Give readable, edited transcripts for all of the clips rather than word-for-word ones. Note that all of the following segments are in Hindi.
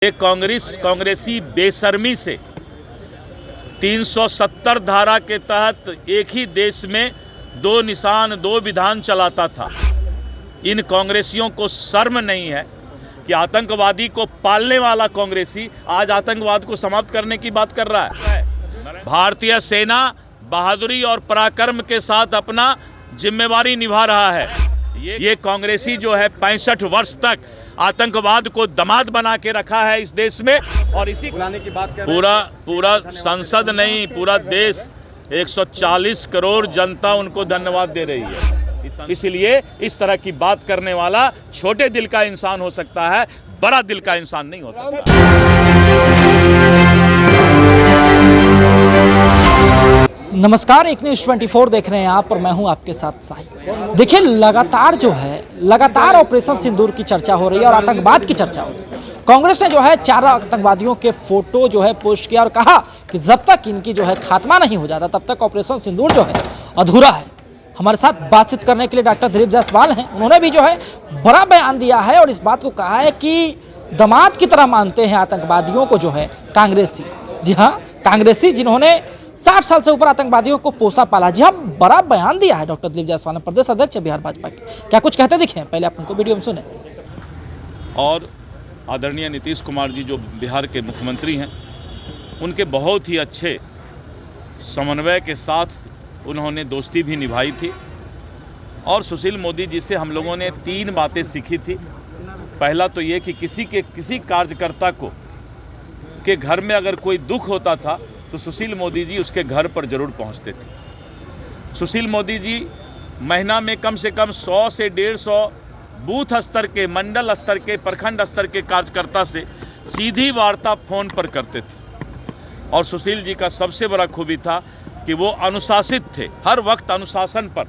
ये कांग्रेसी बेशर्मी से 370 धारा के तहत एक ही देश में दो निशान दो विधान चलाता था। इन कांग्रेसियों को शर्म नहीं है कि आतंकवादी को पालने वाला कांग्रेसी आज आतंकवाद को समाप्त करने की बात कर रहा है। भारतीय सेना बहादुरी और पराक्रम के साथ अपना जिम्मेवारी निभा रहा है। ये कांग्रेसी जो है 65 वर्ष तक आतंकवाद को दामाद बना के रखा है इस देश में, और इसी बुलाने की बात कर पूरा संसद नहीं पूरा देश 140 करोड़ जनता उनको धन्यवाद दे रही है। इसलिए इस तरह की बात करने वाला छोटे दिल का इंसान हो सकता है, बड़ा दिल का इंसान नहीं हो सकता। नमस्कार, एक न्यूज़ 24 देख रहे हैं आप, और मैं हूं आपके साथ साहिब। देखिए, लगातार ऑपरेशन सिंदूर की चर्चा हो रही है और आतंकवाद की चर्चा हो रही है। कांग्रेस ने जो है 4 आतंकवादियों के फोटो जो है पोस्ट किया और कहा कि जब तक इनकी जो है खात्मा नहीं हो जाता तब तक ऑपरेशन सिंदूर जो है अधूरा है। हमारे साथ बातचीत करने के लिए डॉक्टर दिलीप जायसवाल हैं। उन्होंने भी जो है बड़ा बयान दिया है और इस बात को कहा है कि दामाद की तरह मानते हैं आतंकवादियों को जो है कांग्रेसी। जी हाँ, कांग्रेसी जिन्होंने 60 साल से ऊपर आतंकवादियों को पोसा पाला। जी हाँ, बड़ा बयान दिया है डॉक्टर दिलीप जायसवाल ने, प्रदेश अध्यक्ष बिहार भाजपा के। क्या कुछ कहते दिखे, पहले आप उनको वीडियो में सुने। और आदरणीय नीतीश कुमार जी जो बिहार के मुख्यमंत्री हैं, उनके बहुत ही अच्छे समन्वय के साथ उन्होंने दोस्ती भी निभाई थी। और सुशील मोदी जी से हम लोगों ने 3 बातें सीखी थी। पहला तो ये कि किसी कार्यकर्ता को के घर में अगर कोई दुख होता था तो सुशील मोदी जी उसके घर पर जरूर पहुंचते थे। सुशील मोदी जी महीना में कम से कम 100 से 150 बूथ स्तर के, मंडल स्तर के, प्रखंड स्तर के कार्यकर्ता से सीधी वार्ता फोन पर करते थे। और सुशील जी का सबसे बड़ा खूबी था कि वो अनुशासित थे, हर वक्त अनुशासन पर,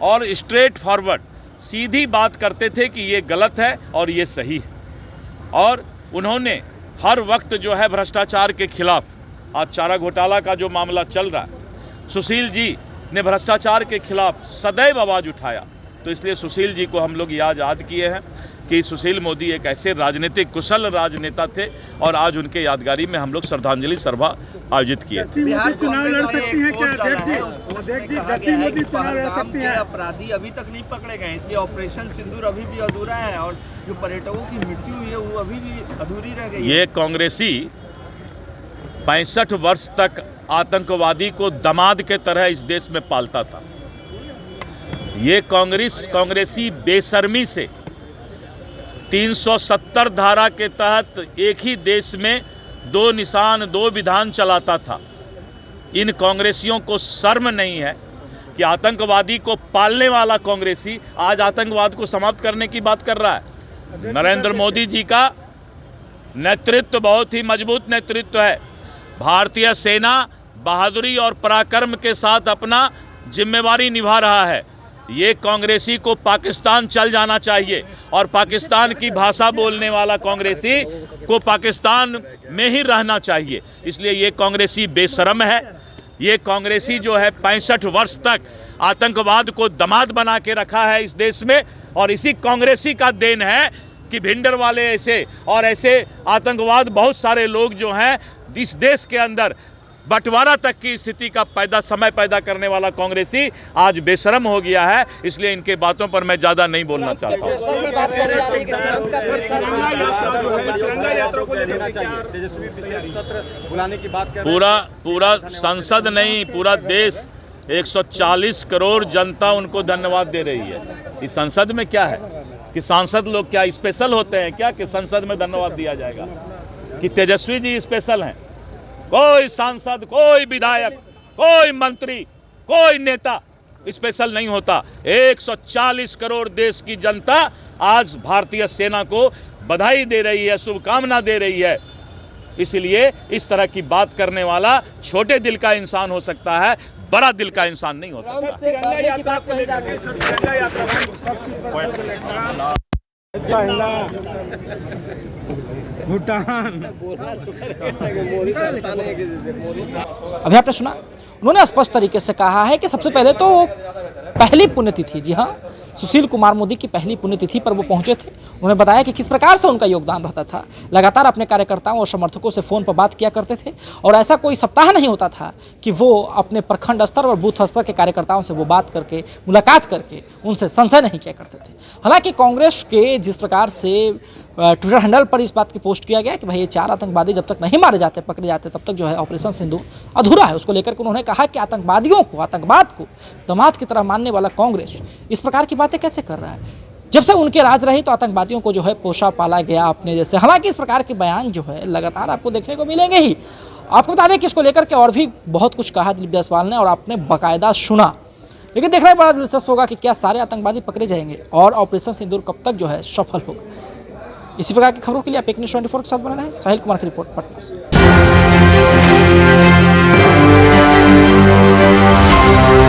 और स्ट्रेट फॉरवर्ड सीधी बात करते थे कि ये गलत है और ये सही है। और उन्होंने हर वक्त जो है भ्रष्टाचार के खिलाफ, आज चारा घोटाला का जो मामला चल रहा है, सुशील जी ने भ्रष्टाचार के खिलाफ सदैव आवाज़ उठाया। तो इसलिए सुशील जी को हम लोग याद किए हैं कि सुशील मोदी एक ऐसे राजनीतिक कुशल राजनेता थे, और आज उनके यादगारी में हम लोग श्रद्धांजलि सभा आयोजित किए। बिहार चुनाव लड़ सकती हैं क्या अध्यक्ष जी? अपराधी अभी तक नहीं पकड़े गए, इसलिए ऑपरेशन सिंदूर अभी भी अधूरा है, और जो पर्यटकों की मृत्यु हुई है वो अभी भी अधूरी रह गई है। ये कांग्रेसी 65 वर्ष तक आतंकवादी को दामाद के तरह इस देश में पालता था। ये कांग्रेसी बेशर्मी से 370 धारा के तहत एक ही देश में दो निशान दो विधान चलाता था। इन कांग्रेसियों को शर्म नहीं है कि आतंकवादी को पालने वाला कांग्रेसी आज आतंकवाद को समाप्त करने की बात कर रहा है। नरेंद्र मोदी जी का नेतृत्व बहुत ही मजबूत नेतृत्व है। भारतीय सेना बहादुरी और पराक्रम के साथ अपना जिम्मेवारी निभा रहा है। ये कांग्रेसी को पाकिस्तान चल जाना चाहिए, और पाकिस्तान की भाषा बोलने वाला कांग्रेसी को पाकिस्तान में ही रहना चाहिए। इसलिए ये कांग्रेसी बेशर्म है। ये कांग्रेसी जो है 65 वर्ष तक आतंकवाद को दामाद बना के रखा है इस देश में, और इसी कांग्रेसी का देन है कि भिंडर वाले ऐसे आतंकवाद बहुत सारे लोग जो हैं इस देश के अंदर बंटवारा तक की स्थिति का समय पैदा करने वाला कांग्रेसी आज बेशर्म हो गया है। इसलिए इनके बातों पर मैं ज़्यादा नहीं बोलना चाहता हूँ। पूरा संसद नहीं पूरा देश 140 करोड़ जनता उनको धन्यवाद दे रही है। इस संसद में क्या है कि सांसद लोग क्या स्पेशल होते हैं क्या कि संसद में धन्यवाद दिया जाएगा? कि तेजस्वी जी स्पेशल हैं? कोई सांसद, कोई विधायक, कोई मंत्री, कोई नेता स्पेशल नहीं होता। 140 करोड़ देश की जनता आज भारतीय सेना को बधाई दे रही है, शुभकामना दे रही है। इसलिए इस तरह की बात करने वाला छोटे दिल का इंसान हो सकता है, बड़ा दिल का इंसान नहीं हो सकता। भूटान अभी आपने सुना, उन्होंने स्पष्ट तरीके से कहा है कि सबसे पहले तो पहली पुण्यतिथि, जी हाँ, सुशील कुमार मोदी की पहली पुण्यतिथि पर वो पहुंचे थे। उन्होंने बताया कि किस प्रकार से उनका योगदान रहता था। लगातार अपने कार्यकर्ताओं और समर्थकों से फ़ोन पर बात किया करते थे और ऐसा कोई सप्ताह नहीं होता था कि वो अपने प्रखंड स्तर और बूथ स्तर के कार्यकर्ताओं से वो बात करके, मुलाकात करके उनसे संशय नहीं किया करते थे। हालांकि कांग्रेस के जिस प्रकार से ट्विटर हैंडल पर इस बात की पोस्ट किया गया कि भाई ये 4 आतंकवादी जब तक नहीं मारे जाते, पकड़े जाते, तब तक जो है ऑपरेशन सिंदूर अधूरा है। उसको लेकर के उन्होंने कहा कि आतंकवादियों को, आतंकवाद को दामाद की तरह मानने वाला कांग्रेस इस प्रकार की बातें कैसे कर रहा है। जब से उनके राज रही तो आतंकवादियों को जो है पोषा पाला गया अपने जैसे। हालांकि इस प्रकार के बयान जो है लगातार आपको देखने को मिलेंगे ही। आपको बता दें कि इसको लेकर के और भी बहुत कुछ कहा दिलीप जायसवाल ने और आपने बाकायदा सुना। लेकिन देखना बड़ा दिलचस्प होगा कि क्या सारे आतंकवादी पकड़े जाएंगे और ऑपरेशन सिंदूर कब तक जो है सफल होगा। इसी प्रकार की खबरों के लिए आप एक न्यूज़ 24 के साथ बने रहें। साहिल कुमार की रिपोर्ट, पटना से।